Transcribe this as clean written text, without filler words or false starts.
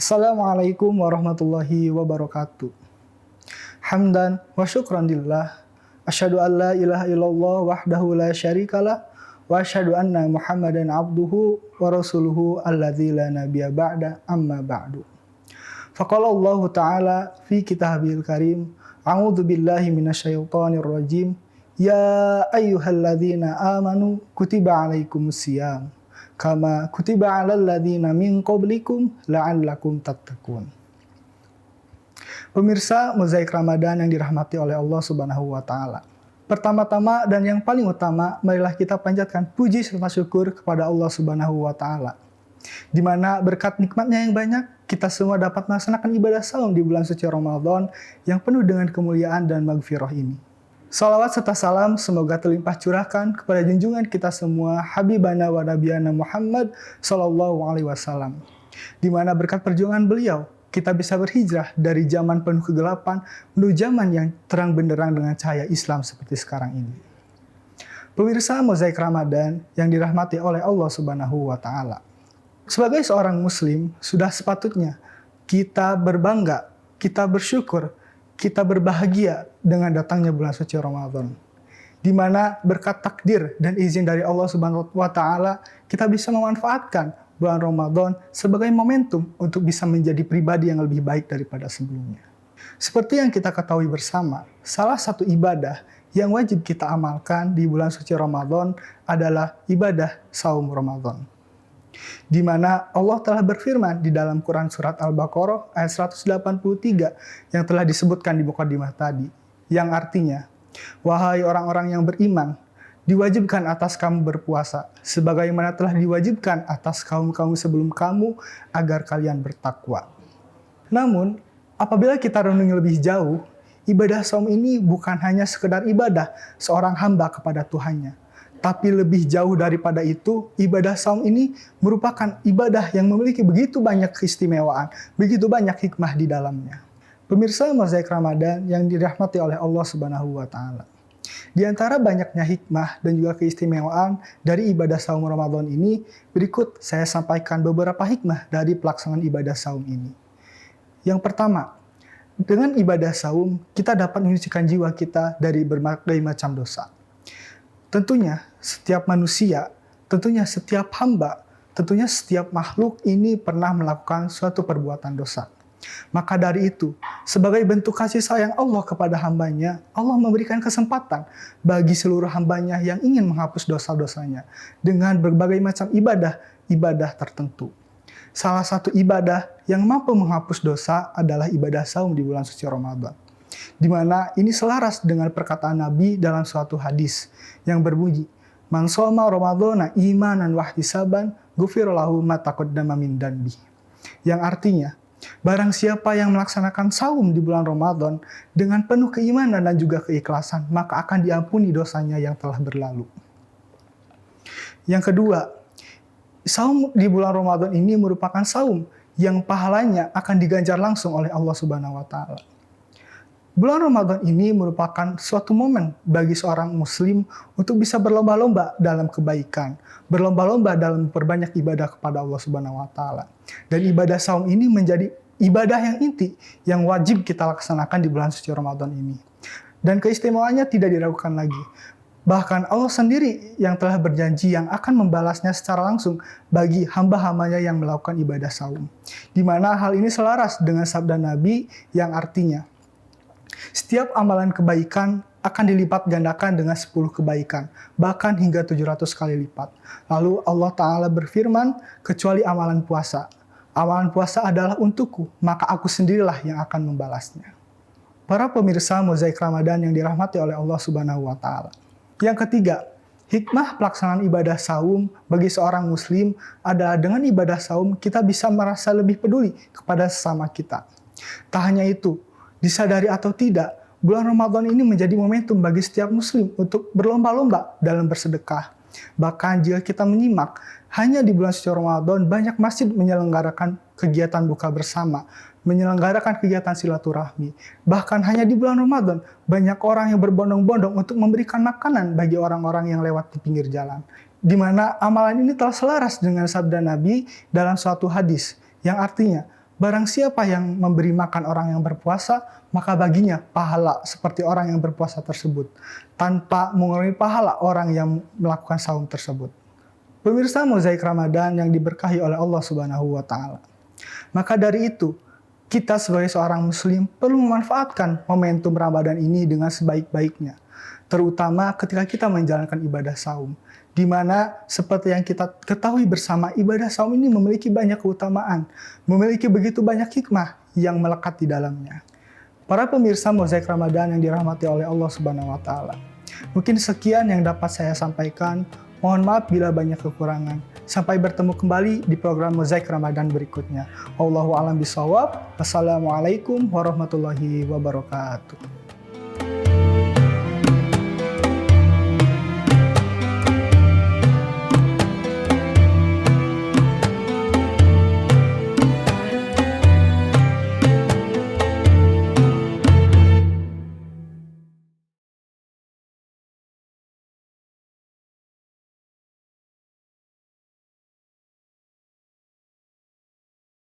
Assalamualaikum warahmatullahi wabarakatuh. Hamdan wa syukran lillah. Asyhadu an la ilaha illallah wahdahu la syarikalah. Wa asyhadu anna Muhammadan abduhu wa rasuluhu alladzi la nabiyya ba'da amma ba'du. Faqala Allah Ta'ala fi kitabil karim. A'udzu billahi minasyaitonir rajim. Ya ayyuhalladzina amanu kutiba alaikumus syiyam. Kama kutiba 'alal ladzina min qablikum la'allakum tattaqun. Pemirsa Mozaik Ramadan yang dirahmati oleh Allah Subhanahu wa taala. Pertama-tama dan yang paling utama, marilah kita panjatkan puji serta syukur kepada Allah Subhanahu wa taala. Di mana berkat nikmatnya yang banyak, kita semua dapat melaksanakan ibadah saum di bulan suci Ramadan yang penuh dengan kemuliaan dan maghfirah ini. Salawat serta salam semoga terlimpah curahkan kepada junjungan kita semua Habibana wa Nabiyana Muhammad Sallallahu Alaihi Wasallam. Di mana berkat perjuangan beliau, kita bisa berhijrah dari zaman penuh kegelapan menuju zaman yang terang benderang dengan cahaya Islam seperti sekarang ini. Pemirsa Mozaik Ramadan yang dirahmati oleh Allah Subhanahu wa taala. Sebagai seorang muslim, sudah sepatutnya kita berbangga, kita bersyukur, kita berbahagia dengan datangnya bulan suci Ramadan. Di mana berkat takdir dan izin dari Allah Subhanahu wa taala, kita bisa memanfaatkan bulan Ramadan sebagai momentum untuk bisa menjadi pribadi yang lebih baik daripada sebelumnya. Seperti yang kita ketahui bersama, salah satu ibadah yang wajib kita amalkan di bulan suci Ramadan adalah ibadah saum Ramadan. Di mana Allah telah berfirman di dalam Quran Surat Al-Baqarah ayat 183 yang telah disebutkan di mukadimah tadi, yang artinya, wahai orang-orang yang beriman, diwajibkan atas kamu berpuasa, sebagaimana telah diwajibkan atas kaum-kaum sebelum kamu, agar kalian bertakwa. Namun, apabila kita renungi lebih jauh, ibadah saum ini bukan hanya sekedar ibadah seorang hamba kepada Tuhannya. Tapi lebih jauh daripada itu, ibadah saum ini merupakan ibadah yang memiliki begitu banyak keistimewaan, begitu banyak hikmah di dalamnya. Pemirsa Mozaik Ramadan yang dirahmati oleh Allah Subhanahu wa taala. Di antara banyaknya hikmah dan juga keistimewaan dari ibadah saum Ramadan ini, berikut saya sampaikan beberapa hikmah dari pelaksanaan ibadah saum ini. Yang pertama, dengan ibadah saum, kita dapat menyucikan jiwa kita dari berbagai macam dosa. Tentunya setiap manusia, tentunya setiap hamba, tentunya setiap makhluk ini pernah melakukan suatu perbuatan dosa. Maka dari itu, sebagai bentuk kasih sayang Allah kepada hambanya, Allah memberikan kesempatan bagi seluruh hambanya yang ingin menghapus dosa-dosanya dengan berbagai macam ibadah tertentu. Salah satu ibadah yang mampu menghapus dosa adalah ibadah saum di bulan suci Ramadan. Di mana ini selaras dengan perkataan Nabi dalam suatu hadis yang berbunyi, "Man shoma Ramadhana imanan wa ihtisaban, ghufira lahu ma taqaddama min dhanbi." Yang artinya, barang siapa yang melaksanakan saum di bulan Ramadan dengan penuh keimanan dan juga keikhlasan, maka akan diampuni dosanya yang telah berlalu. Yang kedua, saum di bulan Ramadan ini merupakan saum yang pahalanya akan diganjar langsung oleh Allah Subhanahu wa taala. Bulan Ramadan ini merupakan suatu momen bagi seorang muslim untuk bisa berlomba-lomba dalam kebaikan, berlomba-lomba dalam memperbanyak ibadah kepada Allah Subhanahu wa taala. Dan ibadah saum ini menjadi ibadah yang inti yang wajib kita laksanakan di bulan suci Ramadan ini. Dan keistimewaannya tidak diragukan lagi. Bahkan Allah sendiri yang telah berjanji yang akan membalasnya secara langsung bagi hamba-hambanya yang melakukan ibadah saum. Di mana hal ini selaras dengan sabda Nabi yang artinya, setiap amalan kebaikan akan dilipat gandakan dengan 10 kebaikan, bahkan hingga 700 kali lipat. Lalu Allah Ta'ala berfirman, kecuali amalan puasa. Amalan puasa adalah untukku, maka aku sendirilah yang akan membalasnya. Para pemirsa Mozaik Ramadan yang dirahmati oleh Allah Subhanahu wa taala. Yang ketiga, hikmah pelaksanaan ibadah saum bagi seorang muslim adalah dengan ibadah saum kita bisa merasa lebih peduli kepada sesama kita. Tak hanya itu, disadari atau tidak, bulan Ramadan ini menjadi momentum bagi setiap muslim untuk berlomba-lomba dalam bersedekah. Bahkan jika kita menyimak, hanya di bulan suci Ramadan banyak masjid menyelenggarakan kegiatan buka bersama, menyelenggarakan kegiatan silaturahmi. Bahkan hanya di bulan Ramadan, banyak orang yang berbondong-bondong untuk memberikan makanan bagi orang-orang yang lewat di pinggir jalan. Di mana amalan ini telah selaras dengan sabda Nabi dalam suatu hadis, yang artinya, Barang siapa yang memberi makan orang yang berpuasa, maka baginya pahala seperti orang yang berpuasa tersebut, tanpa mengurangi pahala orang yang melakukan saum tersebut. Pemirsa Mozaik Ramadan yang diberkahi oleh Allah Subhanahu wa Ta'ala. Maka dari itu, kita sebagai seorang Muslim perlu memanfaatkan momentum Ramadan ini dengan sebaik-baiknya, terutama ketika kita menjalankan ibadah saum, di mana seperti yang kita ketahui bersama, ibadah saum ini memiliki banyak keutamaan, memiliki begitu banyak hikmah yang melekat di dalamnya. Para pemirsa Mozaik Ramadan yang dirahmati oleh Allah Subhanahu wa Ta'ala, mungkin sekian yang dapat saya sampaikan. Mohon maaf bila banyak kekurangan. Sampai bertemu kembali di program Mozaik Ramadan berikutnya. Wallahu a'lam bishawab. Wassalamualaikum warahmatullahi wabarakatuh.